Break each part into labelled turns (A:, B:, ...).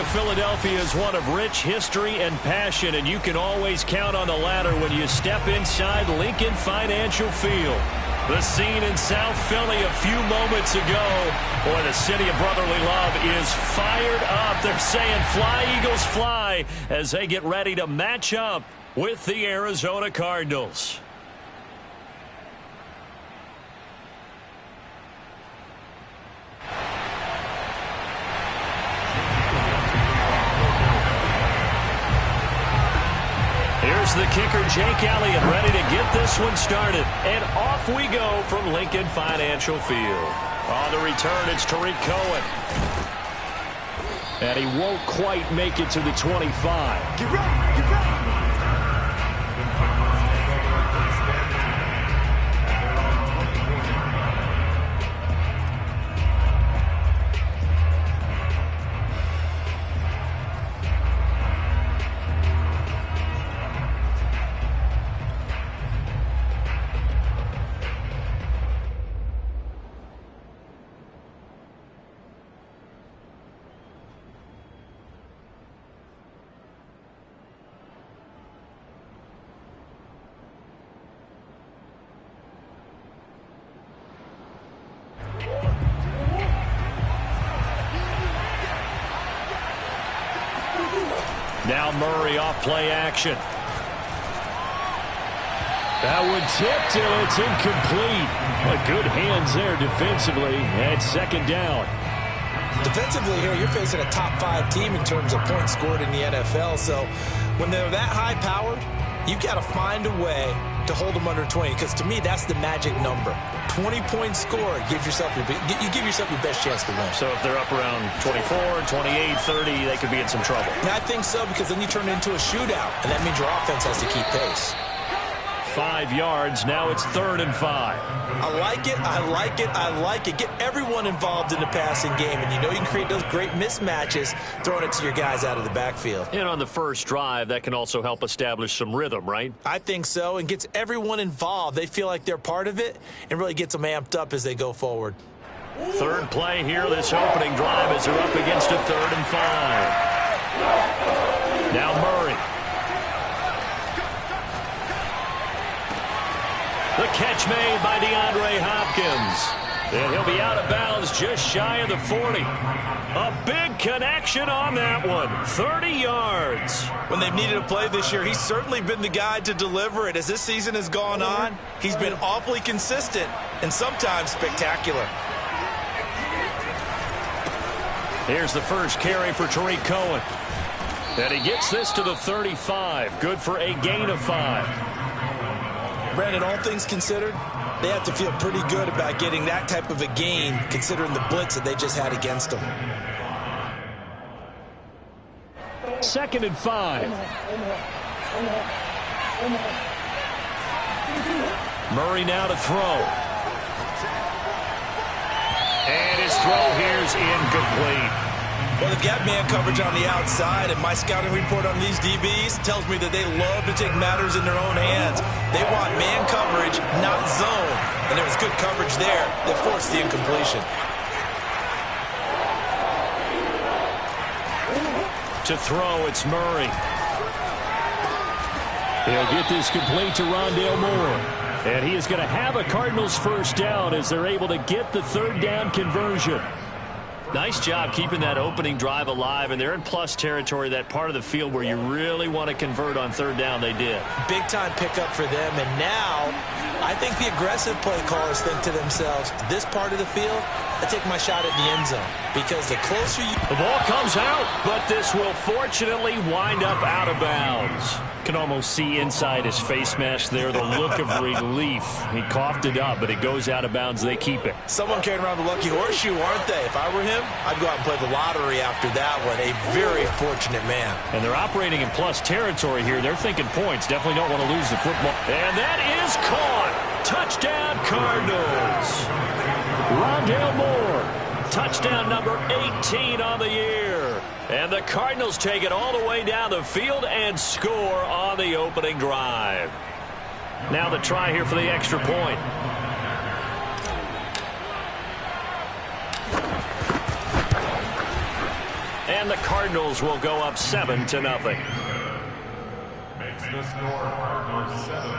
A: of Philadelphia is one of rich history and passion, and you can always count on the latter when you step inside Lincoln Financial Field. The scene in South Philly a few moments ago. Boy, the city of brotherly love is fired up. They're saying fly, Eagles, fly, as they get ready to match up with the Arizona Cardinals. Here's the kicker, Jake Elliott, ready to get this one started. And off we go from Lincoln Financial Field. On the return, it's Tarik Cohen. And he won't quite make it to the 25.
B: Get ready, get ready.
A: Now Murray off play action. That one tipped, and it's incomplete. But good hands there defensively at second down.
C: Defensively here, you're facing a top-5 team in terms of points scored in the NFL. So when they're that high-powered, you've got to find a way to hold them under 20. Because to me, that's the magic number. 20-point score, you give yourself your best chance to win.
A: So if they're up around 24, 28, 30, they could be in some trouble.
C: I think so, because then you turn it into a shootout, and that means your offense has to keep pace.
A: 5 yards. Now it's 3rd and 5.
C: I like it. I like it. I like it. Get everyone involved in the passing game, and you know you can create those great mismatches throwing it to your guys out of the backfield.
A: And on the first drive, that can also help establish some rhythm, right?
C: I think so, and gets everyone involved. They feel like they're part of it and really gets them amped up as they go forward.
A: Third play here, this opening drive, as they're up against a 3rd and 5. Now Murray. The catch made by DeAndre Hopkins. And he'll be out of bounds just shy of the 40. A big connection on that one. 30 yards.
C: When they've needed a play this year, he's certainly been the guy to deliver it. As this season has gone on, he's been awfully consistent and sometimes spectacular.
A: Here's the first carry for Tarik Cohen. And he gets this to the 35. Good for a gain of 5.
C: Brandon, all things considered, they have to feel pretty good about getting that type of a gain, considering the blitz that they just had against them.
A: 2nd and 5. Murray now to throw. And his throw here's incomplete.
C: Well, they've got man coverage on the outside, and my scouting report on these DBs tells me that they love to take matters in their own hands. They want man coverage, not zone. And there was good coverage there that forced the incompletion.
A: To throw, it's Murray. He'll get this complete to Rondale Moore. And he is going to have a Cardinals first down as they're able to get the 3rd down conversion. Nice job keeping that opening drive alive, and they're in plus territory, that part of the field where you really want to convert on 3rd down. They did.
C: Big-time pickup for them, and now I think the aggressive play callers think to themselves, this part of the field, I take my shot at the end zone, because the closer you...
A: The ball comes out, but this will fortunately wind up out of bounds. Can almost see inside his face mask there, the look of relief. He coughed it up, but it goes out of bounds. They keep it.
C: Someone carrying around the lucky horseshoe, aren't they? If I were him, I'd go out and play the lottery after that one. A very fortunate man.
A: And they're operating in plus territory here. They're thinking points. Definitely don't want to lose the football. And that is caught. Touchdown, Cardinals. Rondale Moore. Touchdown number 18 on the year. And the Cardinals take it all the way down the field and score on the opening drive. Now the try here for the extra point. And the Cardinals will go up 7-0.
B: Makes the score Cardinals 7,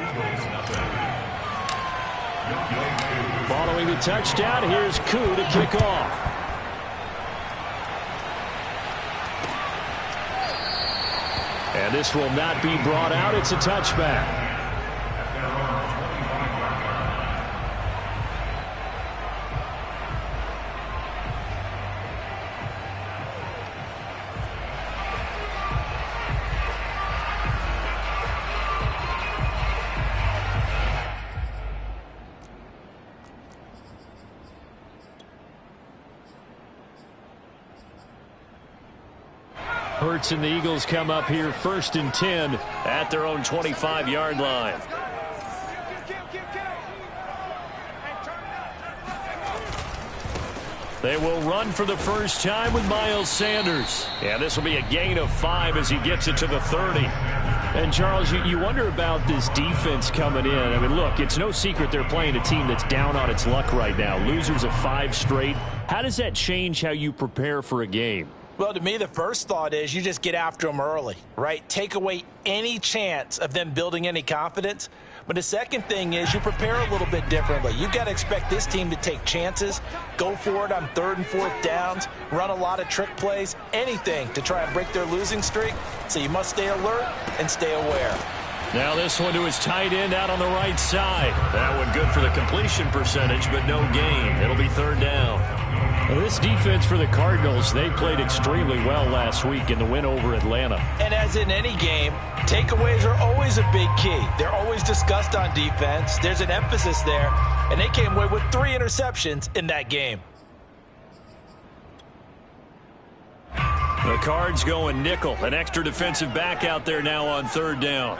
B: Eagles nothing.
A: Following the touchdown, here's Koo to kick off. And this will not be brought out. It's a touchback. Hurts and the Eagles come up here 1st and 10 at their own 25-yard line. They will run for the first time with Miles Sanders. Yeah, this will be a gain of 5 as he gets it to the 30. And, Charles, you wonder about this defense coming in. I mean, look, it's no secret they're playing a team that's down on its luck right now. Losers of 5 straight. How does that change how you prepare for a game?
C: Well, to me, the first thought is you just get after them early, right? Take away any chance of them building any confidence. But the second thing is you prepare a little bit differently. You've got to expect this team to take chances, go for it on 3rd and 4th downs, run a lot of trick plays, anything to try and break their losing streak. So you must stay alert and stay aware.
A: Now this one to his tight end out on the right side. That one good for the completion percentage, but no gain. It'll be 3rd down. Well, this defense for the Cardinals, they played extremely well last week in the win over Atlanta.
C: And as in any game, takeaways are always a big key. They're always discussed on defense. There's an emphasis there, and they came away with 3 interceptions in that game.
A: The Cards going nickel. An extra defensive back out there now on 3rd down.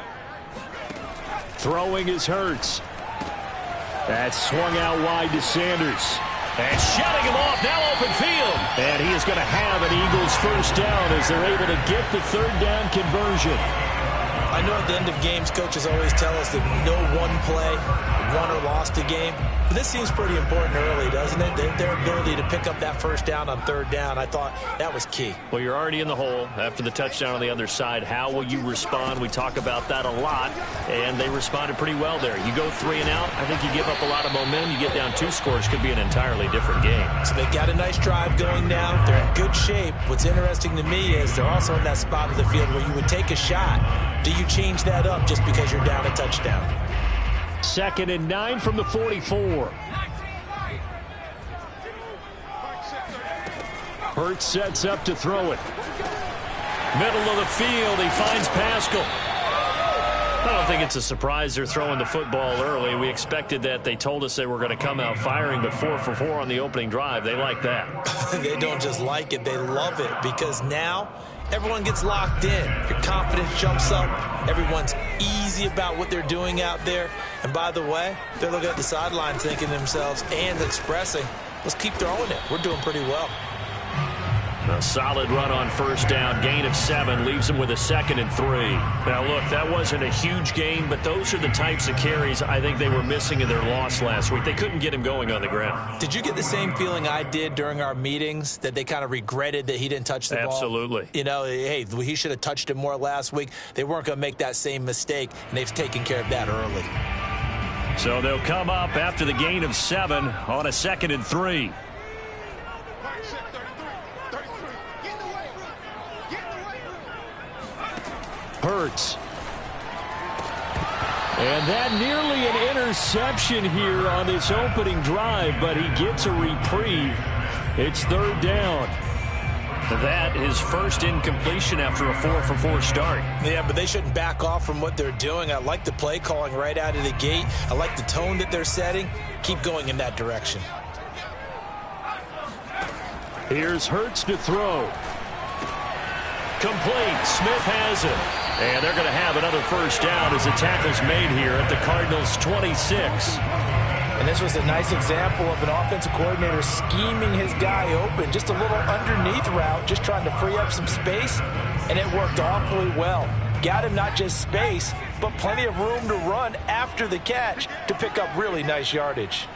A: Throwing is Hurts. That's swung out wide to Sanders. And shutting him off, now open field. And he is going to have an Eagles first down as they're able to get the 3rd down conversion.
C: I know at the end of games, coaches always tell us that no one play won or lost a game. But this seems pretty important early, doesn't it? Their ability to pick up that first down on 3rd down, I thought that was key.
A: Well, you're already in the hole after the touchdown on the other side. How will you respond? We talk about that a lot, and they responded pretty well there. You go 3 and out, I think you give up a lot of momentum. You get down 2 scores, could be an entirely different game.
C: So they've got a nice drive going now. They're in good shape. What's interesting to me is they're also in that spot of the field where you would take a shot. Do you change that up just because you're down a touchdown?
A: 2nd and 9 from the 44. Hurts sets up to throw it. Middle of the field, he finds Pascal. I don't think it's a surprise they're throwing the football early. We expected that. They told us they were going to come out firing, but 4 for 4 on the opening drive. They like that.
C: They don't just like it, they love it, because now everyone gets locked in. Your confidence jumps up. Everyone's easy about what they're doing out there. And by the way, they're looking at the sidelines thinking to themselves and expressing, let's keep throwing it. We're doing pretty well.
A: A solid run on 1st down, gain of 7, leaves them with a 2nd and 3. Now, look, that wasn't a huge gain, but those are the types of carries I think they were missing in their loss last week. They couldn't get him going on the ground.
C: Did you get the same feeling I did during our meetings, that they kind of regretted that he didn't touch the ball?
A: Absolutely.
C: You know, hey, he should have touched it more last week. They weren't going to make that same mistake, and they've taken care of that early.
A: So they'll come up after the gain of 7 on a 2nd and 3. Hurts. And that nearly an interception here on this opening drive, but he gets a reprieve. It's 3rd down. That is first incompletion after a 4 for 4 start.
C: Yeah, but they shouldn't back off from what they're doing. I like the play calling right out of the gate. I like the tone that they're setting. Keep going in that direction.
A: Here's Hurts to throw. Complete. Smith has it. And they're going to have another first down as the tackle's made here at the Cardinals' 26.
C: And this was a nice example of an offensive coordinator scheming his guy open. Just a little underneath route, just trying to free up some space, and it worked awfully well. Got him not just space, but plenty of room to run after the catch to pick up really nice yardage.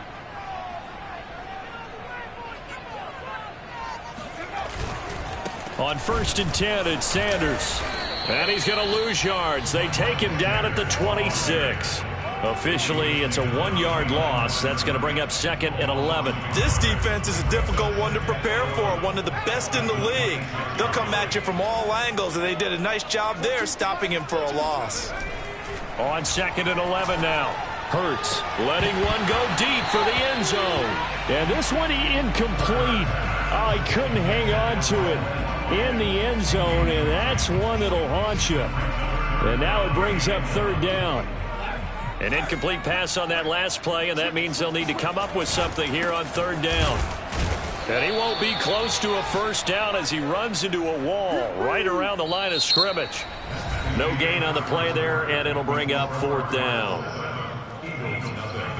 A: On 1st and 10, it's Sanders. And he's going to lose yards. They take him down at the 26. Officially, it's a 1-yard loss. That's going to bring up 2nd and 11.
C: This defense is a difficult one to prepare for, one of the best in the league. They'll come at you from all angles, and they did a nice job there stopping him for a loss.
A: On 2nd and 11 now. Hurts letting one go deep for the end zone. And this one incomplete. Oh, he couldn't hang on to it in the end zone, and that's one that'll haunt you. And now it brings up 3rd down. An incomplete pass on that last play, and that means they'll need to come up with something here on 3rd down. And he won't be close to a 1st down as he runs into a wall right around the line of scrimmage. No gain on the play there, and it'll bring up 4th down.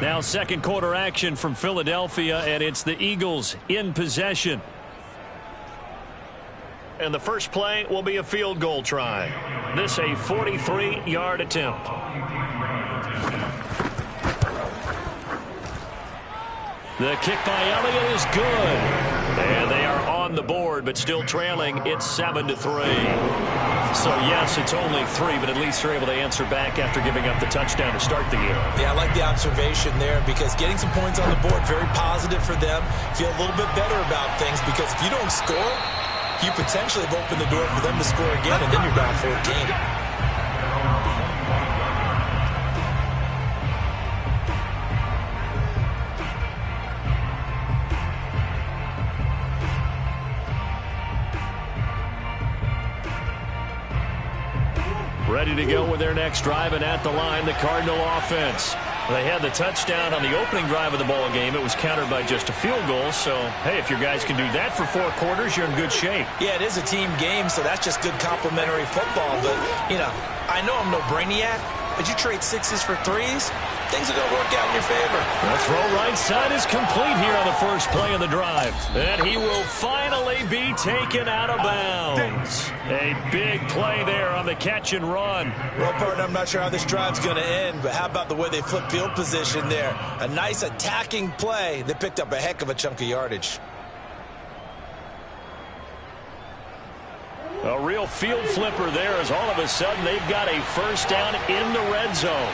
A: Now 2nd quarter action from Philadelphia, and it's the Eagles in possession. And the first play will be a field goal try. This a 43-yard attempt. The kick by Elliott is good. And they are on the board, but still trailing. It's 7-3. So, yes, it's only 3, but at least they're able to answer back after giving up the touchdown to start the game.
C: Yeah, I like the observation there because getting some points on the board, very positive for them. Feel a little bit better about things because if you don't score, you potentially have opened the door for them to score again, and then you're down 14.
A: Ready to go with their next drive, and at the line, the Cardinal offense. They had the touchdown on the opening drive of the ball game. It was countered by just a field goal. So, hey, if your guys can do that for 4 quarters, you're in good shape. Yeah, it is a team game, so that's just good complementary football. But, you know, I know I'm no brainiac, but you trade 6s for 3s, things are going to work out in your favor. The throw right side is complete here on the first play of the drive. And he will finally be taken out of bounds. A big play there on the catch and run.
C: Well, partner, I'm not sure how this drive's going to end, but how about the way they flip field position there? A nice attacking play. They picked up a heck of a chunk of yardage.
A: A real field flipper there as all of a sudden they've got a 1st down in the red zone.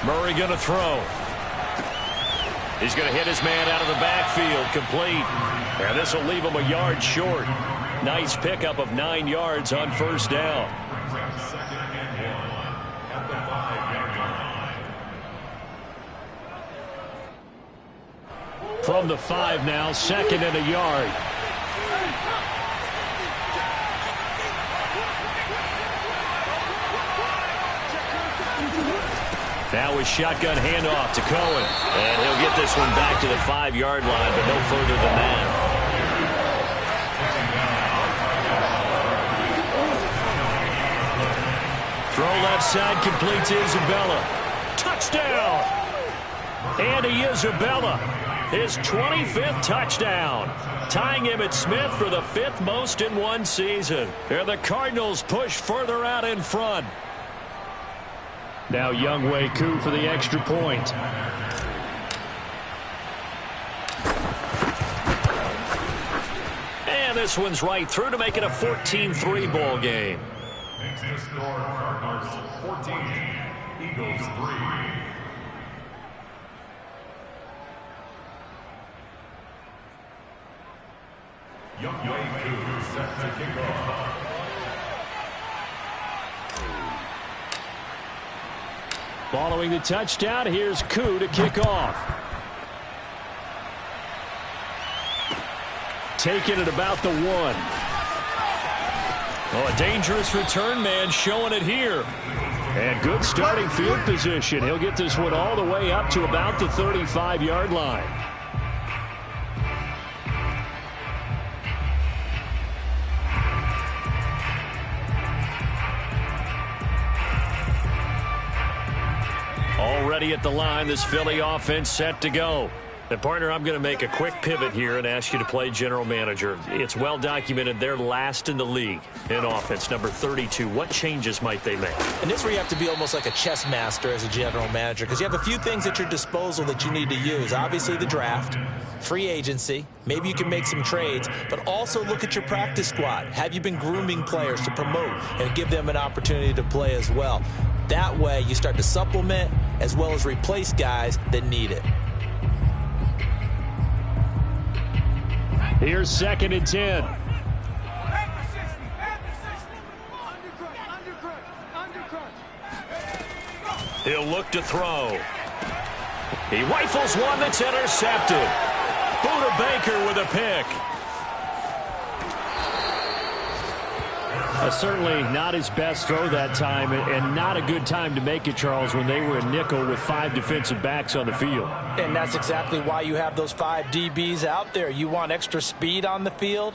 A: Murray going to throw. He's going to hit his man out of the backfield, complete. And this will leave him a yard short. Nice pickup of 9 yards on 1st down. From the 5 now, 2nd and a yard. Now a shotgun handoff to Cohen. And he'll get this one back to the 5-yard line, but no further than that. Throw left side, complete to Isabella. Touchdown! Andy Isabella, his 25th touchdown, tying Emmitt Smith for the 5th most in one season. And the Cardinals push further out in front. Now Younghoe Koo for the extra point. And this one's right through to make it a 14-3 ball game.
B: Makes the score Cardinals 14, Eagles 3. Younghoe Koo set to kick off.
A: Following the touchdown, here's Koo to kick off. Taking it about the 1. Oh, a dangerous return man showing it here. And good starting field position. He'll get this one all the way up to about the 35-yard line. Already at the line, this Philly offense set to go. And, partner, I'm going to make a quick pivot here and ask you to play general manager. It's well documented they're last in the league in offense, number 32. What changes might they make?
C: And this is where you have to be almost like a chess master as a general manager, because you have a few things at your disposal that you need to use. Obviously, the draft, free agency, maybe you can make some trades, but also look at your practice squad. Have you been grooming players to promote and give them an opportunity to play as well? That way, you start to supplement as well as replace guys that need it.
A: Here's 2nd and 10. He'll look to throw. He rifles one that's intercepted. Buda Baker with a pick. Certainly not his best throw that time, and not a good time to make it, Charles, when they were a nickel with 5 defensive backs on the field.
C: And that's exactly why you have those 5 DBs out there. You want extra speed on the field,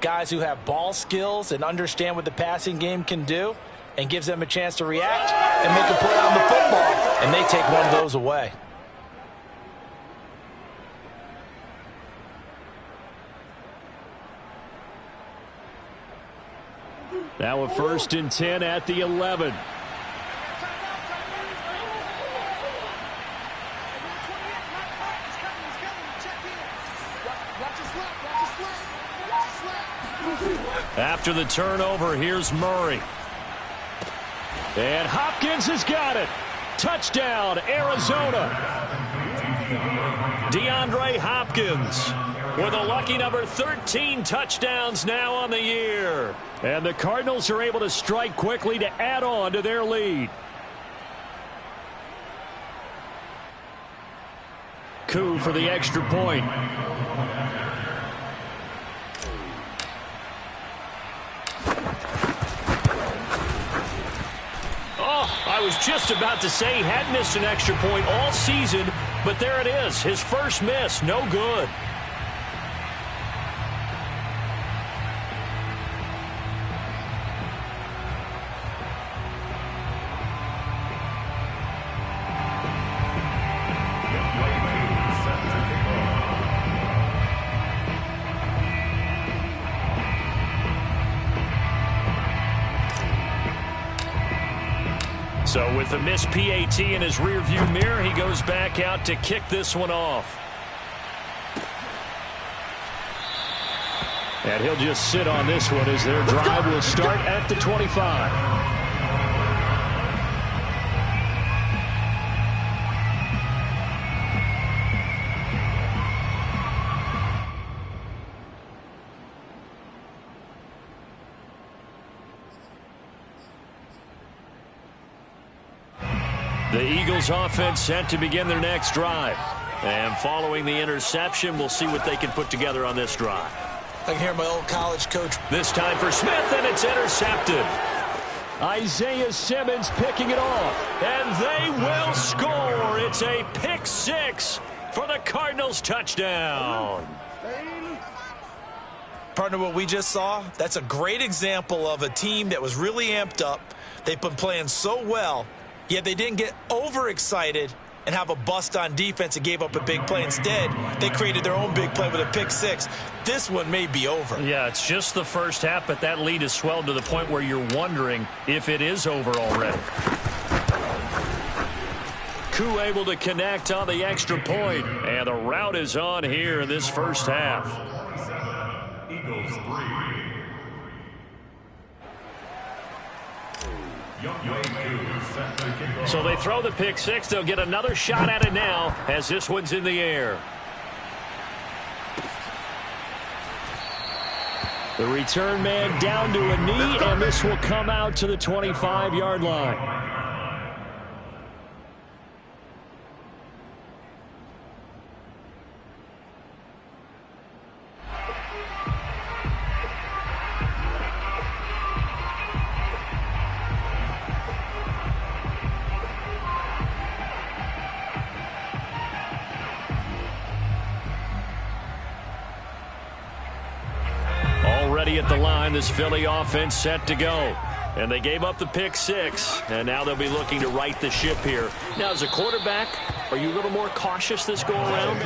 C: guys who have ball skills and understand what the passing game can do, and gives them a chance to react and make a play on the football, and they take one of those away.
A: Now a 1st and 10 at the 11. After the turnover, here's Murray. And Hopkins has got it. Touchdown, Arizona. DeAndre Hopkins with a lucky number 13 touchdowns now on the year. And the Cardinals are able to strike quickly to add on to their lead. Koo for the extra point. I was just about to say he had missed an extra point all season, but there it is. His first miss, no good. So with the missed PAT in his rearview mirror, he goes back out to kick this one off. And he'll just sit on this one as their drive will start at the 25. The Eagles offense set to begin their next drive. And following the interception, we'll see what they can put together on this drive.
C: I can hear my old college coach.
A: This time for Smith, and it's intercepted. Isaiah Simmons picking it off. And they will score. It's a pick 6 for the Cardinals touchdown.
C: Partner, what we just saw, that's a great example of a team that was really amped up. They've been playing so well. Yet they didn't get overexcited and have a bust on defense and gave up a big play. Instead, they created their own big play with a pick 6. This one may be over.
A: Yeah, it's just the first half, but that lead has swelled to the point where you're wondering if it is over already. Koo able to connect on the extra point, and the route is on here in this first half.
B: Eagles 3.
A: So they throw the pick 6. They'll get another shot at it now as this one's in the air. The return man down to a knee, and this will come out to the 25-yard line. At the line, this Philly offense set to go. And they gave up the pick 6, and now they'll be looking to right the ship here. Now, as a quarterback, Are you a little more cautious this go around?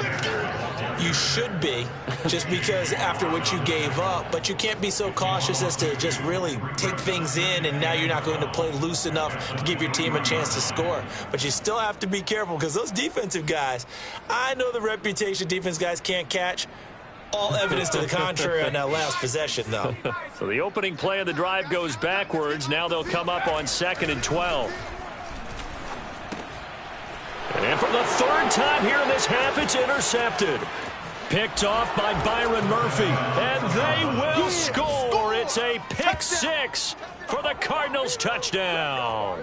C: You should be, just because after what you gave up, but you can't be so cautious as to just really take things in, and now you're not going to play loose enough to give your team a chance to score. But you still have to be careful, because those defensive guys, I know the reputation defense guys can't catch. All evidence to the contrary on that last possession, though.
A: So the opening play of the drive goes backwards. Now they'll come up on 2nd and 12. And for the 3rd time here in this half, it's intercepted. Picked off by Byron Murphy. And they will score. It's a pick 6 for the Cardinals touchdown.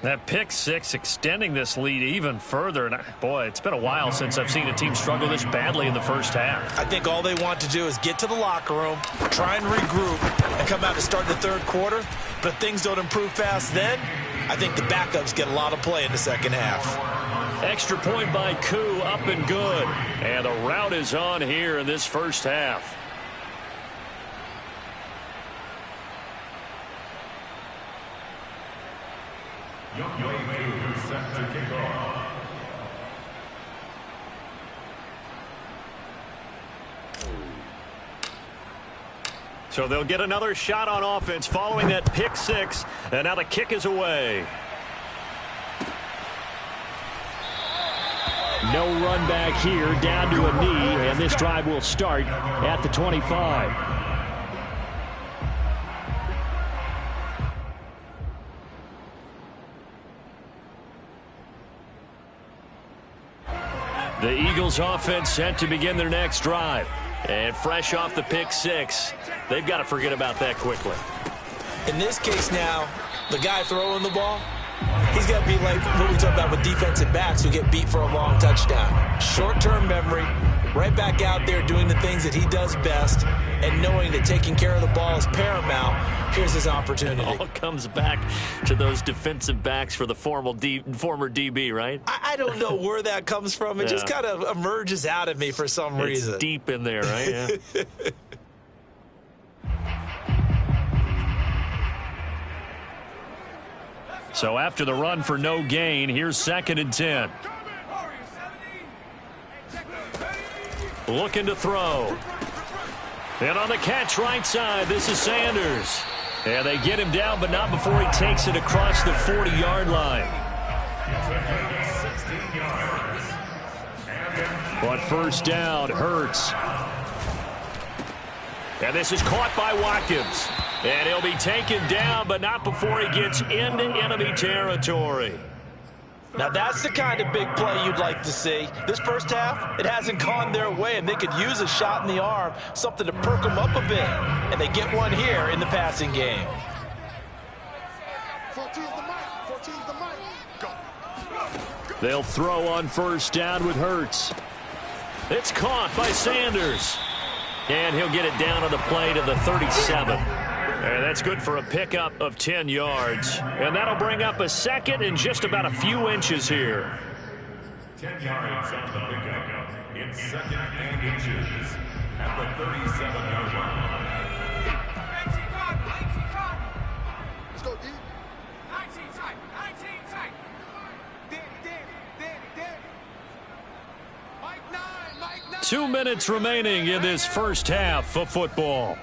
A: That pick 6 extending this lead even further. And boy, it's been a while since I've seen a team struggle this badly in the first half.
C: I think all they want to do is get to the locker room, try and regroup, and come out to start the 3rd quarter. But if things don't improve fast then, I think the backups get a lot of play in the 2nd half.
A: Extra point by Koo, up and good. And the route is on here in this first half.
B: Set to kick off.
A: So they'll get another shot on offense following that pick 6. And now the kick is away. No run back here, down to a knee, and this drive will start at the 25. The Eagles offense set to begin their next drive. And fresh off the pick 6, they've got to forget about that quickly.
C: In this case now, the guy throwing the ball, he's got to be like what we talk about with defensive backs who get beat for a long touchdown. Short-term memory, right back out there doing the things that he does best, and knowing that taking care of the ball is paramount. Here's his opportunity.
A: It all comes back to those defensive backs for the former DB, right?
C: I don't know where that comes from. It just kind of emerges out of me for some reason.
A: It's deep in there, right? Yeah. So after the run for no gain, here's 2nd and 10. Looking to throw. And on the catch right side, this is Sanders. And they get him down, but not before he takes it across the 40-yard line. But first down, Hurts. And this is caught by Watkins. And he'll be taken down, but not before he gets into enemy territory.
C: Now that's the kind of big play you'd like to see. This first half, it hasn't gone their way, and they could use a shot in the arm, something to perk them up a bit. And they get one here in the passing game.
D: 14's the mic. 14's the mic. Go.
A: They'll throw on first down with Hurts. It's caught by Sanders. And he'll get it down on the play to the 37. And that's good for a pickup of 10 yards. And that'll bring up a 2nd and just about a few inches here.
B: 10 yards on the pickup. It's 2nd and inches at the 37-yard line.
D: Let's go, D.
E: 19 tight. 19 tight. Danny. Mike 9. 9.
A: 2 minutes remaining in this first half of football.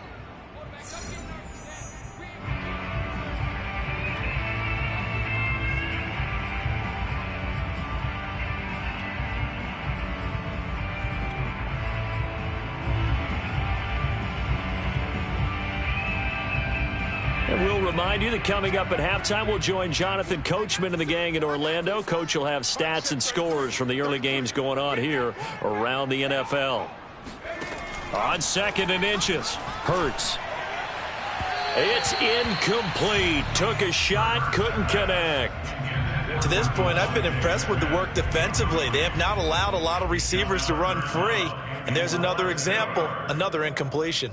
A: And we'll remind you that coming up at halftime, we'll join Jonathan Coachman and the gang in Orlando. Coach will have stats and scores from the early games going on here around the NFL. On 2nd and inches, Hurts. It's incomplete. Took a shot, couldn't connect.
C: To this point, I've been impressed with the work defensively. They have not allowed a lot of receivers to run free. And there's another example, another incompletion.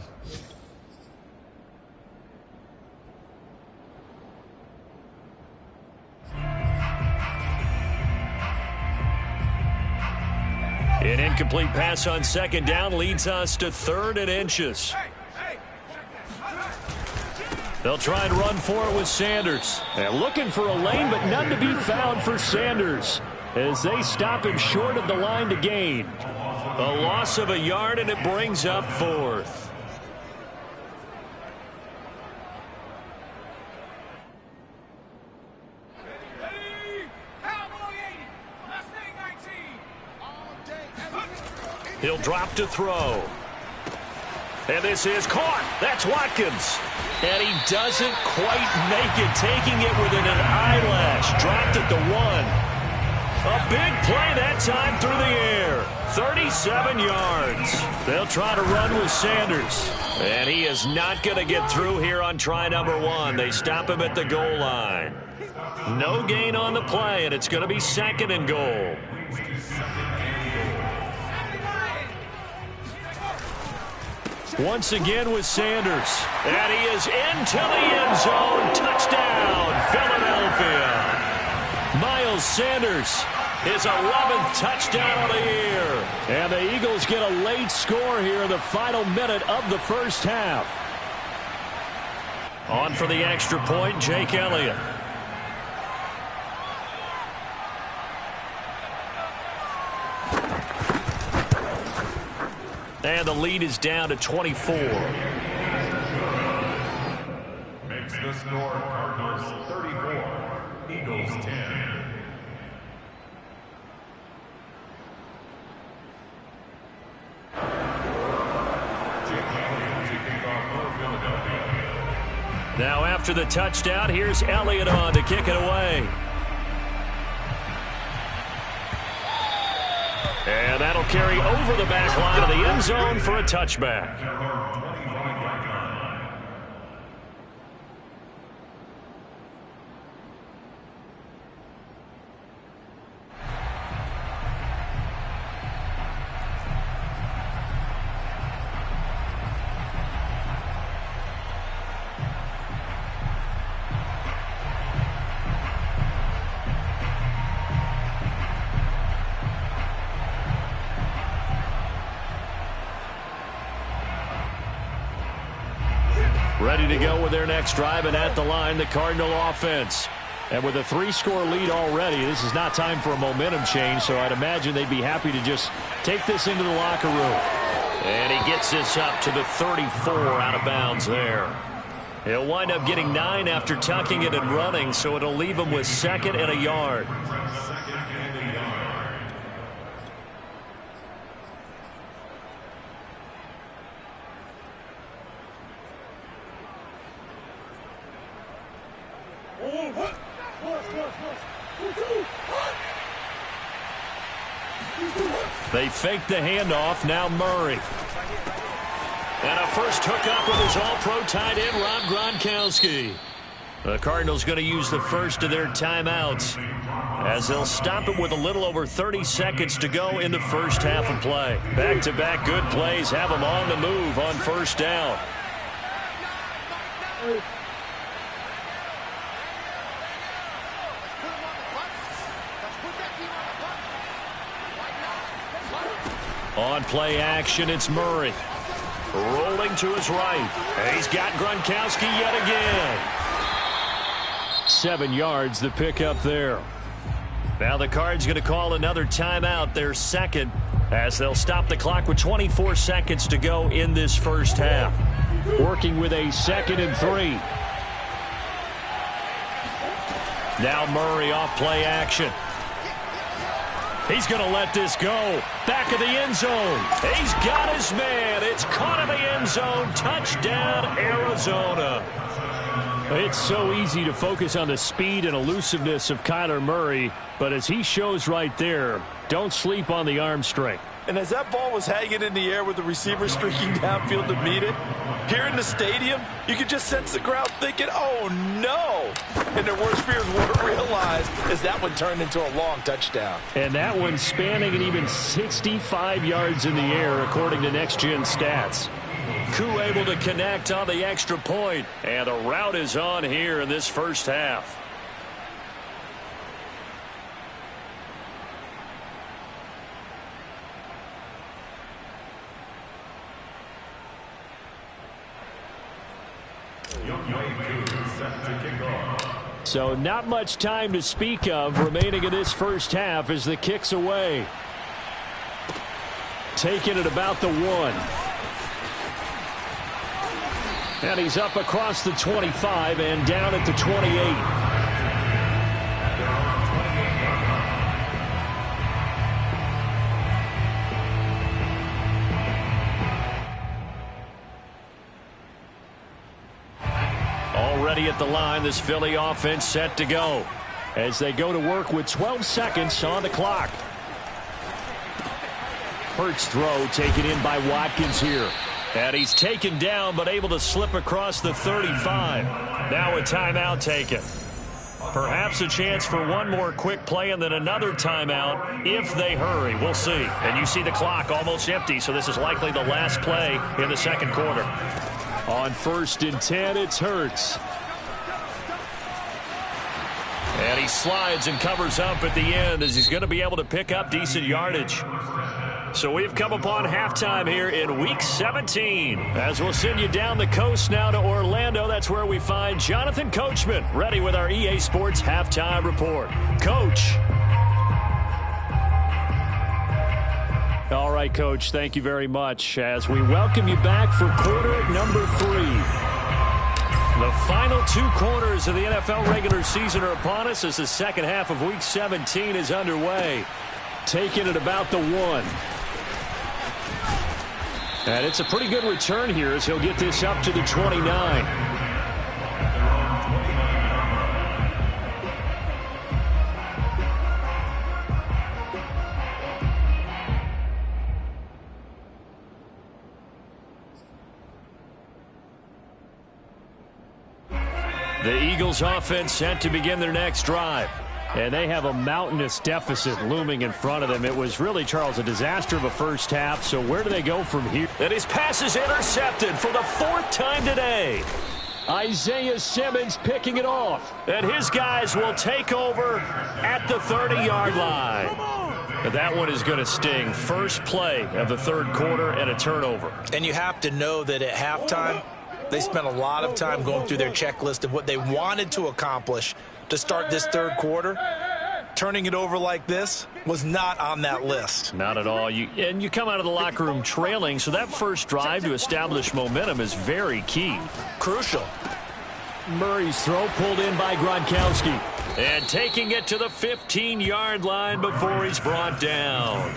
A: An incomplete pass on 2nd down leads us to 3rd and inches. They'll try and run for it with Sanders. And looking for a lane, but none to be found for Sanders as they stop him short of the line to gain. A loss of a yard, and it brings up 4th. He'll drop to throw. And this is caught. That's Watkins. And he doesn't quite make it, taking it within an eyelash. Dropped at the 1. A big play that time through the air. 37 yards. They'll try to run with Sanders. And he is not going to get through here on try number 1. They stop him at the goal line. No gain on the play, and it's going to be 2nd and goal. Once again with Sanders. And he is into the end zone. Touchdown, Philadelphia. Miles Sanders, his 11th touchdown of the year. And the Eagles get a late score here in the final minute of the first half. On for the extra point, Jake Elliott. And the lead is down to 24.
B: Makes the score Cardinals 34, Eagles 10.
A: Now after the touchdown, here's Elliott on to kick it away. And that'll carry over the back line of the end zone for a touchback. Ready to go with their next drive, and at the line, the Cardinal offense. And with a 3-score lead already, this is not time for a momentum change, so I'd imagine they'd be happy to just take this into the locker room. And he gets this up to the 34 out of bounds there. He'll wind up getting 9 after tucking it and running, so it'll leave him with 2nd and a yard. They fake the handoff. Now Murray. And a first hookup with his all-pro tight end, Rob Gronkowski. The Cardinals going to use the first of their timeouts as they'll stop it with a little over 30 seconds to go in the first half of play. Back-to-back good plays have them on the move on first down. On play action, it's Murray. Rolling to his right. He's got Gronkowski yet again. 7 yards, the pickup there. Now the Cards going to call another timeout, their second, as they'll stop the clock with 24 seconds to go in this first half. Working with a 2nd and 3. Now Murray off play action. He's going to let this go. Back of the end zone. He's got his man. It's caught in the end zone. Touchdown, Arizona. It's so easy to focus on the speed and elusiveness of Kyler Murray, but as he shows right there, don't sleep on the arm strength.
C: And as that ball was hanging in the air with the receiver streaking downfield to meet it, here in the stadium, you could just sense the crowd thinking, oh, no. And their worst fears weren't realized as that one turned into a long touchdown.
A: And that one spanning an even 65 yards in the air, according to Next Gen Stats. Koo able to connect on the extra point, and the route is on here in this first half.
B: Young set to kick off.
A: So not much time to speak of remaining in this first half as the kick's away. Taking it about the 1. And he's up across the 25 and down at the 28. Already at the line, this Philly offense set to go as they go to work with 12 seconds on the clock. Hurts throw taken in by Watkins here. And he's taken down but able to slip across the 35. Now a timeout taken. Perhaps a chance for one more quick play and then another timeout if they hurry. We'll see. And you see the clock almost empty, so this is likely the last play in the second quarter. On 1st and 10, it's Hurts. And he slides and covers up at the end as he's going to be able to pick up decent yardage. So we've come upon halftime here in Week 17. As we'll send you down the coast now to Orlando, that's where we find Jonathan Coachman ready with our EA Sports Halftime Report. Coach. All right, Coach, thank you very much as we welcome you back for quarter number 3. The final 2 quarters of the NFL regular season are upon us as the second half of Week 17 is underway. Taking it about the 1. And it's a pretty good return here as he'll get this up to the 29. The Eagles offense set to begin their next drive. And they have a mountainous deficit looming in front of them. It was really, Charles, a disaster of a first half. So where do they go from here? And his pass is intercepted for the 4th time today. Isaiah Simmons picking it off. And his guys will take over at the 30-yard line. And that one is going to sting. First play of the third quarter and a turnover.
C: And you have to know that at halftime, they spent a lot of time going through their checklist of what they wanted to accomplish to start this third quarter. Turning it over like this was not on that list.
A: Not at all. And you come out of the locker room trailing, so that first drive to establish momentum is very key.
C: Crucial.
A: Murray's throw pulled in by Gronkowski. And taking it to the 15-yard line before he's brought down.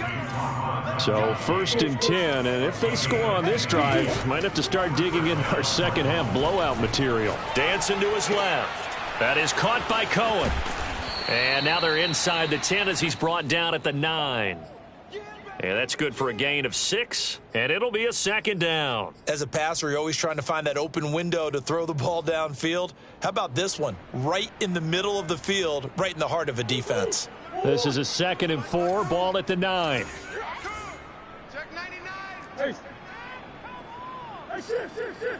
A: So 1st and 10, and if they score on this drive, might have to start digging in our second half blowout material. Dancing to his left. That is caught by Cohen. And now they're inside the 10 as he's brought down at the 9. And that's good for a gain of 6, and it'll be a second down.
C: As a passer, you're always trying to find that open window to throw the ball downfield. How about this one? Right in the middle of the field, right in the heart of a defense.
A: This is a 2nd and 4, ball at the 9.
E: Check 99.
F: Hey, shift. Hey.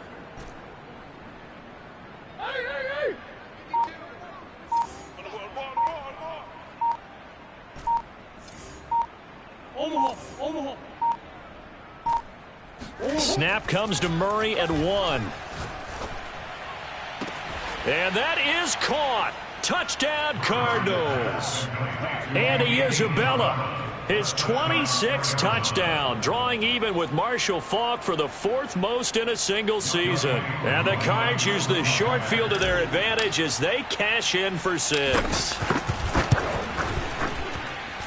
F: Omaha.
A: Snap comes to Murray at 1. And that is caught. Touchdown, Cardinals. Andy Isabella, his 26th touchdown, drawing even with Marshall Faulk for the 4th most in a single season. And the Cards use the short field to their advantage as they cash in for 6.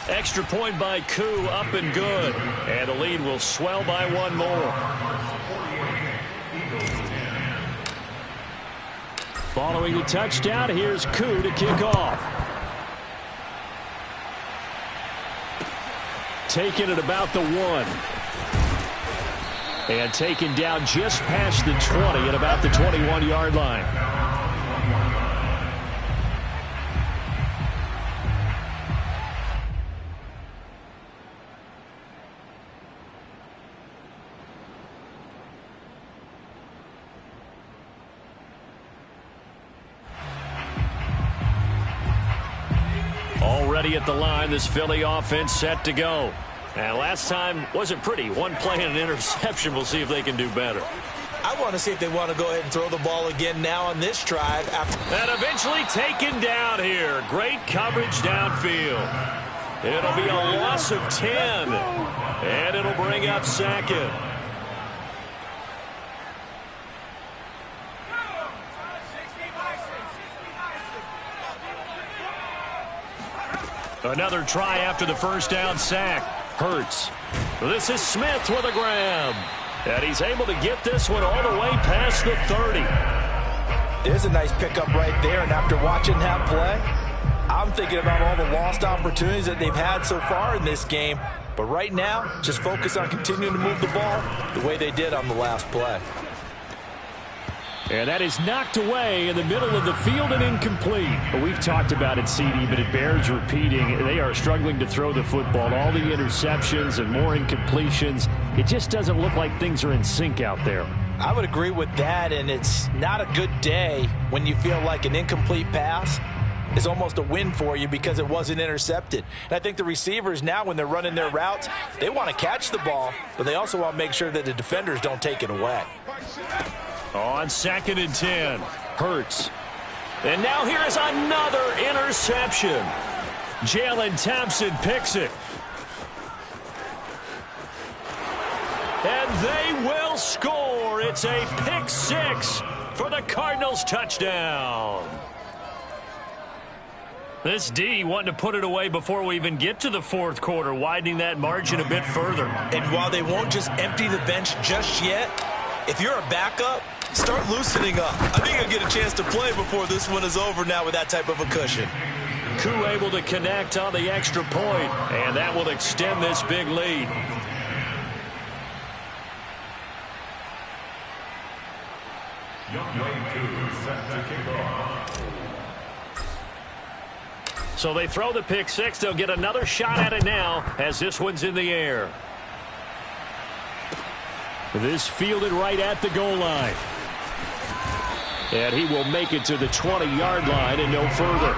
A: Extra point by Koo, up and good. And the lead will swell by 1 more. Following the touchdown, here's Koo to kick off. Taken at about the 1. And taken down just past the 20 at about the 21-yard line. Already at the line, this Philly offense set to go. And last time wasn't pretty. 1 play and an interception. We'll see if they can do better.
C: I want to see if they want to go ahead and throw the ball again now on this drive.
A: And eventually taken down here. Great coverage downfield. It'll be a loss of 10. And it'll bring up second. Another try after the first down sack. Hurts. This is Smith with a grab. And he's able to get this one all the way past the 30.
C: There's a nice pickup right there, and after watching that play, I'm thinking about all the lost opportunities that they've had so far in this game. But right now, just focus on continuing to move the ball the way they did on the last play.
A: And that is knocked away in the middle of the field and incomplete. Well, we've talked about it, CD, but it bears repeating. They are struggling to throw the football. All the interceptions and more incompletions. It just doesn't look like things are in sync out there.
C: I would agree with that, and it's not a good day when you feel like an incomplete pass is almost a win for you because it wasn't intercepted. And I think the receivers now, when they're running their routes, they want to catch the ball, but they also want to make sure that the defenders don't take it away.
A: On 2nd and 10, Hurts. And now here is another interception. Jalen Thompson picks it. And they will score. It's a pick 6 for the Cardinals touchdown. This D wanting to put it away before we even get to the fourth quarter, widening that margin a bit further.
C: And while they won't just empty the bench just yet, if you're a backup, start loosening up. I think you'll get a chance to play before this one is over now with that type of a cushion.
A: Koo able to connect on the extra point, and that will extend this big lead.
B: Younghoe Koo set to kick off.
A: So they throw the pick 6. They'll get another shot at it now as this one's in the air. This fielded right at the goal line. And he will make it to the 20-yard line and no further.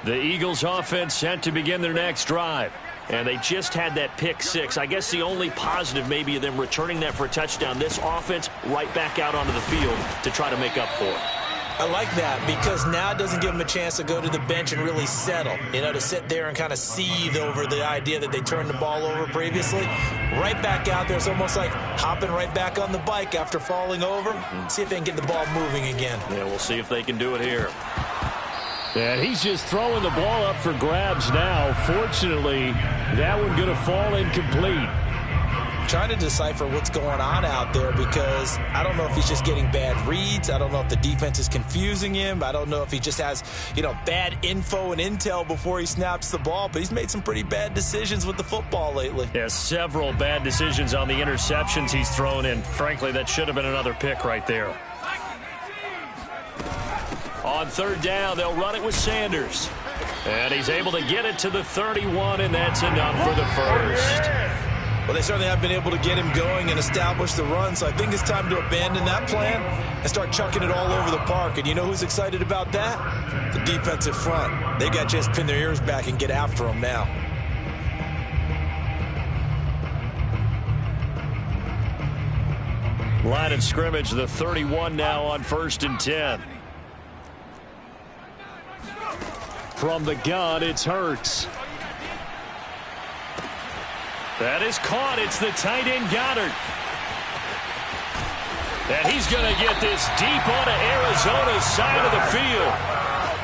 A: The Eagles offense set to begin their next drive. And they just had that pick 6. I guess the only positive maybe of them returning that for a touchdown. This offense right back out onto the field to try to make up for it.
C: I like that because now it doesn't give them a chance to go to the bench and really settle. You know, to sit there and kind of seethe over the idea that they turned the ball over previously. Right back out there. It's almost like hopping right back on the bike after falling over. See if they can get the ball moving again.
A: Yeah, we'll see if they can do it here. And he's just throwing the ball up for grabs now. Fortunately, that one going to fall incomplete.
C: Trying to decipher what's going on out there because I don't know if he's just getting bad reads. I don't know if the defense is confusing him. I don't know if he just has, bad info and intel before he snaps the ball. But he's made some pretty bad decisions with the football lately.
A: Yeah, several bad decisions on the interceptions he's thrown in. Frankly, that should have been another pick right there. On 3rd down, they'll run it with Sanders. And he's able to get it to the 31, and that's enough for the first.
C: Well, they certainly have been able to get him going and establish the run, so I think it's time to abandon that plan and start chucking it all over the park. And you know who's excited about that? The defensive front. They got to just pin their ears back and get after him now.
A: Line of scrimmage, the 31 now on 1st and 10. From the gun, it's Hurts. That is caught. It's the tight end Goddard. And he's going to get this deep onto Arizona's side of the field.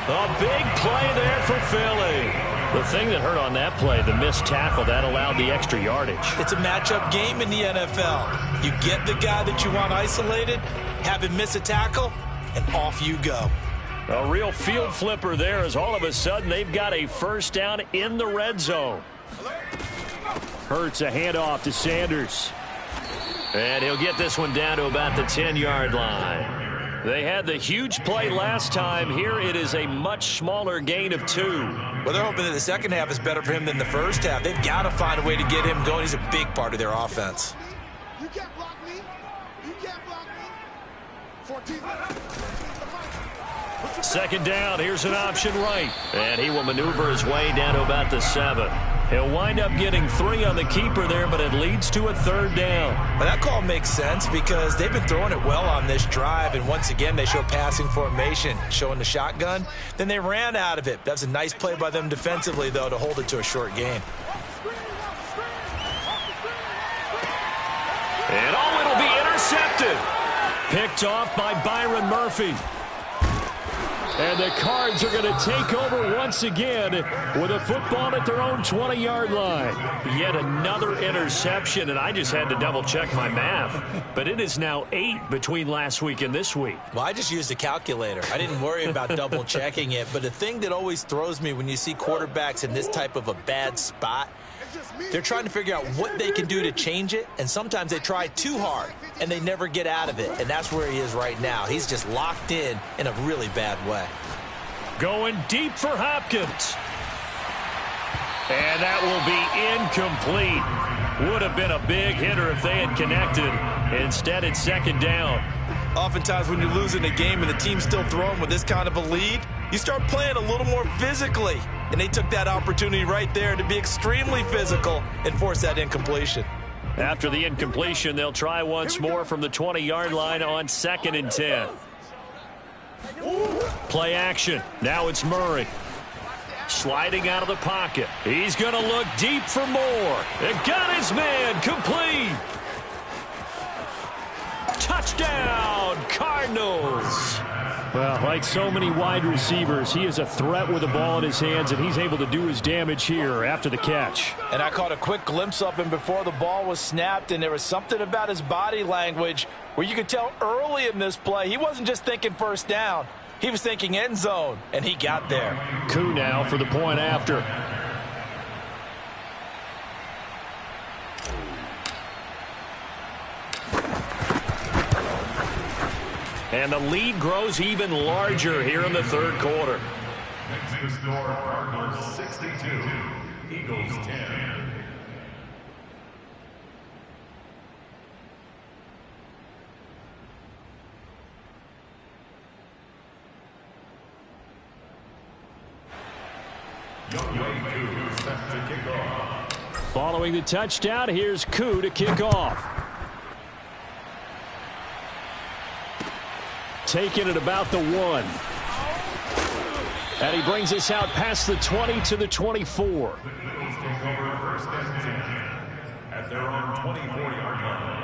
A: A big play there for Philly. The thing that hurt on that play, the missed tackle, that allowed the extra yardage.
C: It's a matchup game in the NFL. You get the guy that you want isolated, have him miss a tackle, and off you go.
A: A real field flipper there as all of a sudden they've got a first down in the red zone. Hurts a handoff to Sanders. And he'll get this one down to about the 10-yard line. They had the huge play last time. Here it is a much smaller gain of 2.
C: Well, they're hoping that the second half is better for him than the first half. They've got to find a way to get him going. He's a big part of their offense.
D: You can't block me. You can't block me. 14.
A: Second down, here's an option right. And he will maneuver his way down to about the 7. He'll wind up getting 3 on the keeper there, but it leads to a 3rd down.
C: But that call makes sense because they've been throwing it well on this drive, and once again they show passing formation, showing the shotgun. Then they ran out of it. That's a nice play by them defensively, though, to hold it to a short gain.
A: And it'll be intercepted. Picked off by Byron Murphy. And the Cards are going to take over once again with a football at their own 20-yard line. Yet another interception, and I just had to double-check my math. But it is now 8 between last week and this week.
C: Well, I just used a calculator. I didn't worry about double-checking it. But the thing that always throws me when you see quarterbacks in this type of a bad spot, they're trying to figure out what they can do to change it, and sometimes they try too hard, and they never get out of it, and that's where he is right now. He's just locked in a really bad way.
A: Going deep for Hopkins. And that will be incomplete. Would have been a big hitter if they had connected. Instead, it's second down.
C: Oftentimes when you're losing a game and the team's still throwing with this kind of a lead, you start playing a little more physically. And they took that opportunity right there to be extremely physical and force that incompletion.
A: After the incompletion, they'll try once more from the 20-yard line on 2nd and 10. Play action. Now it's Murray. Sliding out of the pocket. He's going to look deep for more. And got his man complete. Touchdown, Cardinals. Well, like so many wide receivers, he is a threat with the ball in his hands, and he's able to do his damage here after the catch.
C: And I caught a quick glimpse of him before the ball was snapped, and there was something about his body language where you could tell early in this play he wasn't just thinking first down. He was thinking end zone, and he got there.
A: Koo now for the point after. And the lead grows even larger here in the 3rd quarter.
B: Next to score, Cardinals 62, Eagles 10. Younghoe set to kick off.
A: Following the touchdown, here's Koo to kick off. Taking it about the 1. And he brings us out past the 20 to the 24.
B: The Eagles take over 1st and 10 at their own 24-yard line.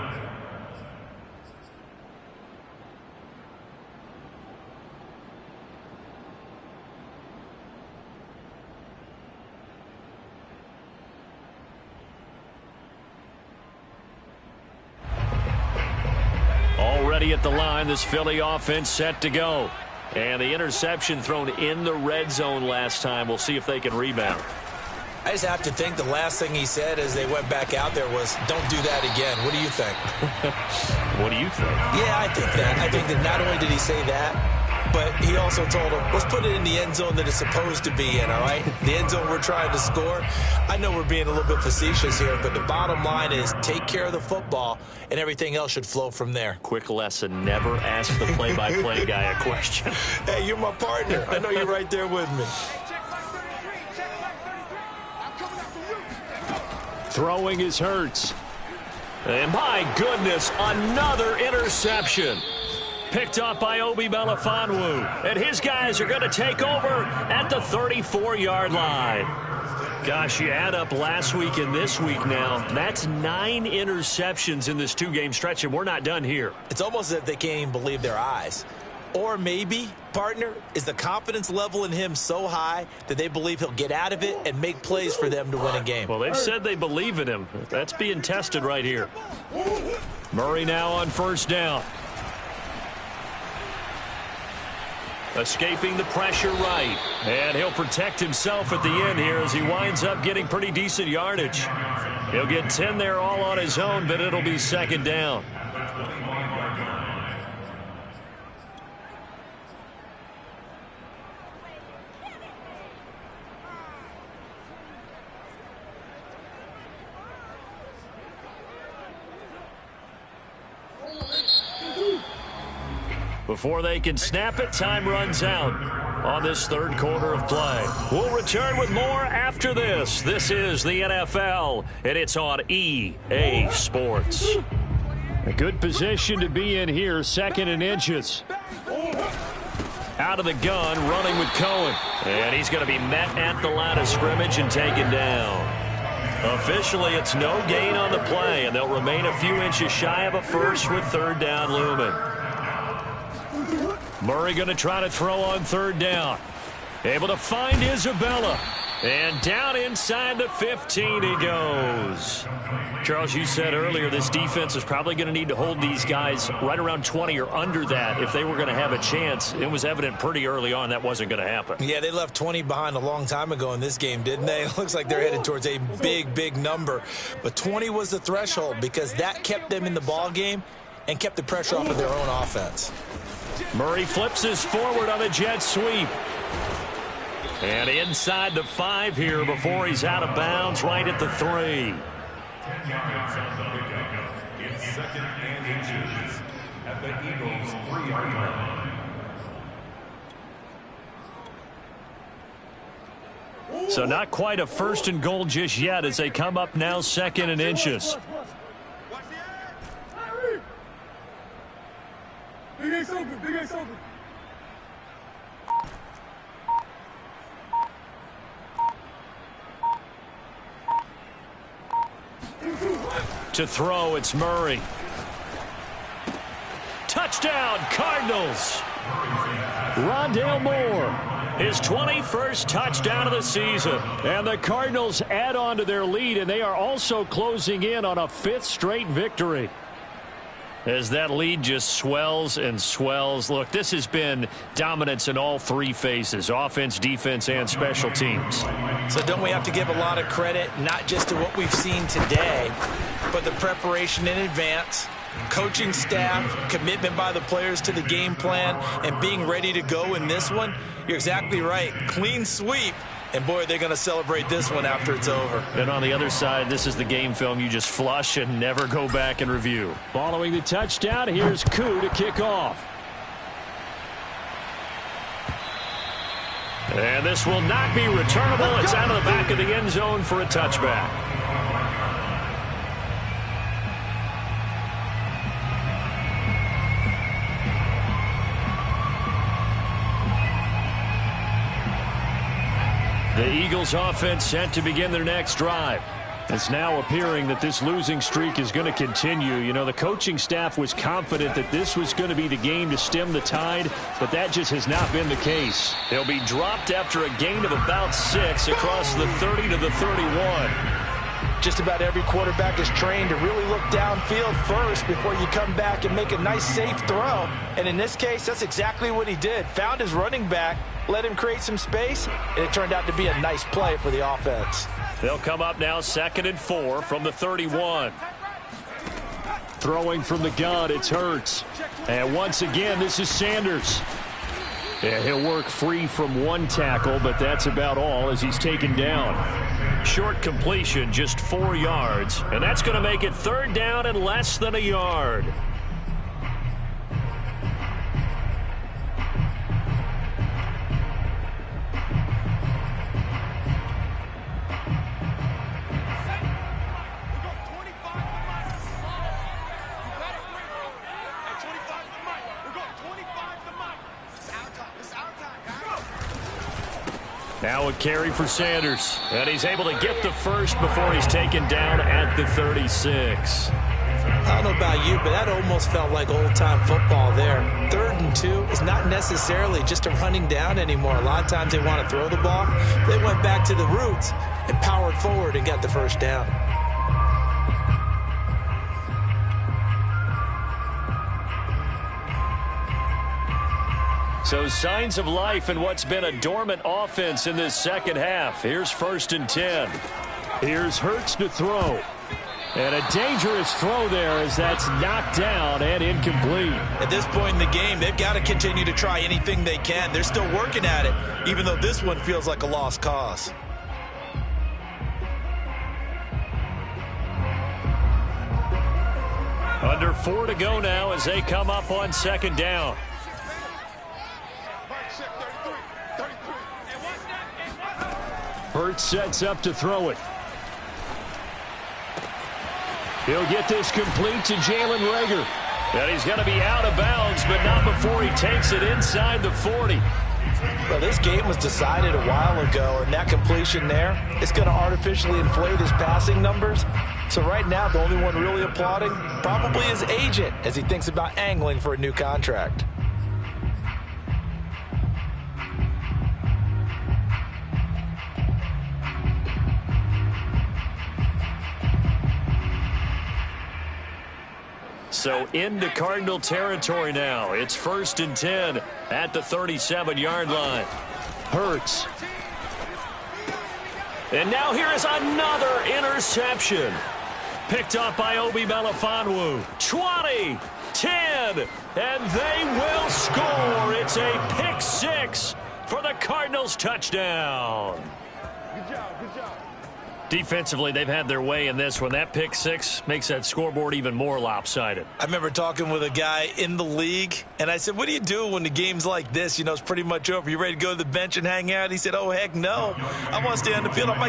A: Already at the line, this Philly offense set to go. And the interception thrown in the red zone last time. We'll see if they can rebound.
C: I just have to think the last thing he said as they went back out there was, don't do that again. What do you think?
A: What do you think?
C: Yeah, I think that. I think that not only did he say that, but he also told him, let's put it in the end zone that it's supposed to be in, all right? The end zone we're trying to score. I know we're being a little bit facetious here, but the bottom line is take care of the football, and everything else should flow from there.
A: Quick lesson, never ask the play-by-play guy a question.
C: Hey, you're my partner. I know you're right there with me.
A: Throwing is Hurts. And my goodness, another interception. Picked up by Obi Melifonwu. And his guys are going to take over at the 34-yard line. Gosh, you add up last week and this week now. That's 9 interceptions in this 2-game stretch, and we're not done here.
C: It's almost as if they can't even believe their eyes. Or maybe, partner, is the confidence level in him so high that they believe he'll get out of it and make plays for them to win a game.
A: Well, they've said they believe in him. That's being tested right here. Murray now on 1st down. Escaping the pressure right. And he'll protect himself at the end here as he winds up getting pretty decent yardage. He'll get 10 there all on his own, but it'll be 2nd down. Before they can snap it, time runs out on this third quarter of play. We'll return with more after this. This is the NFL, and it's on EA Sports.
G: A good position to be in here, 2nd and inches.
A: Out of the gun, running with Cohen. And he's going to be met at the line of scrimmage and taken down. Officially, it's no gain on the play, and they'll remain a few inches shy of a first with 3rd down looming. Murray going to try to throw on 3rd down. Able to find Isabella. And down inside the 15 he goes. Charles, you said earlier this defense is probably going to need to hold these guys right around 20 or under that if they were going to have a chance. It was evident pretty early on that wasn't going to happen.
C: Yeah, they left 20 behind a long time ago in this game, didn't they? It looks like they're headed towards a big, big number. But 20 was the threshold because that kept them in the ball game and kept the pressure off of their own offense.
A: Murray flips his forward on a jet sweep. And inside the 5 here before he's out of bounds right at the 3.
B: 10 yards on the pickup. It's 2nd and inches at the Eagles' 3-yard line.
A: So not quite a 1st and goal just yet as they come up now 2nd and inches.
F: Big Ace open, Big Ace open.
A: To throw, it's Murray. Touchdown, Cardinals. Rondale Moore, his 21st touchdown of the season.
G: And the Cardinals add on to their lead, and they are also closing in on a 5th straight victory.
A: As that lead just swells and swells. Look, this has been dominance in all 3 phases, offense, defense, and special teams.
C: So don't we have to give a lot of credit, not just to what we've seen today, but the preparation in advance, coaching staff, commitment by the players to the game plan, and being ready to go in this one? You're exactly right. Clean sweep. And, boy, they're going to celebrate this one after it's over.
A: And on the other side, this is the game film you just flush and never go back and review.
G: Following the touchdown, here's Koo to kick off.
A: And this will not be returnable. It's out of the back of the end zone for a touchback. The Eagles offense set to begin their next drive.
G: It's now appearing that this losing streak is going to continue. You know, the coaching staff was confident that this was going to be the game to stem the tide, but that just has not been the case.
A: They'll be dropped after a gain of about 6 across the 30 to the 31.
C: Just about every quarterback is trained to really look downfield first before you come back and make a nice, safe throw. And in this case, that's exactly what he did. Found his running back, let him create some space, and it turned out to be a nice play for the offense.
A: They'll come up now 2nd and 4 from the 31.
G: Throwing from the gun, it's Hurts. And once again, this is Sanders. Yeah, he'll work free from 1 tackle, but that's about all as he's taken down.
A: Short completion, just 4 yards. And that's going to make it 3rd down and less than a yard. Now a carry for Sanders. And he's able to get the first before he's taken down at the 36.
C: I don't know about you, but that almost felt like old-time football there. 3rd and 2 is not necessarily just a running down anymore. A lot of times they want to throw the ball. They went back to the roots and powered forward and got the first down.
A: So signs of life in what's been a dormant offense in this second half. Here's 1st and 10.
G: Here's Hurts to throw. And a dangerous throw there as that's knocked down and incomplete.
C: At this point in the game, they've got to continue to try anything they can. They're still working at it, even though this one feels like a lost cause.
A: Under 4 to go now as they come up on 2nd down.
G: Hurts sets up to throw it. He'll get this complete to Jalen Reagor. And he's going to be out of bounds, but not before he takes it inside the 40.
C: Well, this game was decided a while ago, and that completion there is going to artificially inflate his passing numbers. So right now, the only one really applauding probably his agent as he thinks about angling for a new contract.
A: So into Cardinal territory now. It's 1st and 10 at the 37-yard line.
G: Hurts.
A: And now here is another interception. Picked up by Obi Melifonwu. 20, 10, and they will score. It's a pick 6 for the Cardinals touchdown.
F: Good job, good job.
A: Defensively, they've had their way in this one. That pick 6 makes that scoreboard even more lopsided.
C: I remember talking with a guy in the league, and I said, what do you do when the game's like this? You know, it's pretty much over. You ready to go to the bench and hang out? He said, oh, heck no. I want to stay on the field. I'm like,